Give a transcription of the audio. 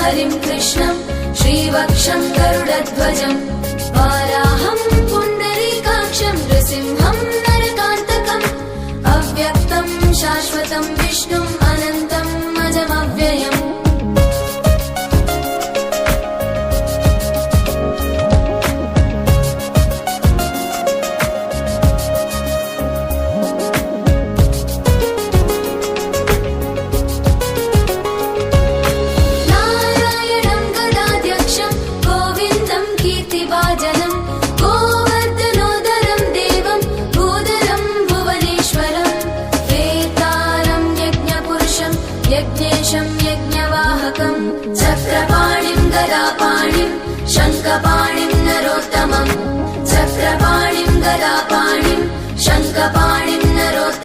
हरिं कृष्णं श्रीवक्षं गरुडध्वजं वाराहं पुण्डरीकाक्षं नृसिंहं नरकान्तकम् अव्यक्तं शाश्वतं विष्णुम् अनन्तम् अजमव्ययम् यज्ञेशं यज्ञवाहकं चक्रपाणिं गदापाणिं शङ्खपाणिं नरोत्तमं चक्रपाणिं गदापाणिं शङ्खपाणिं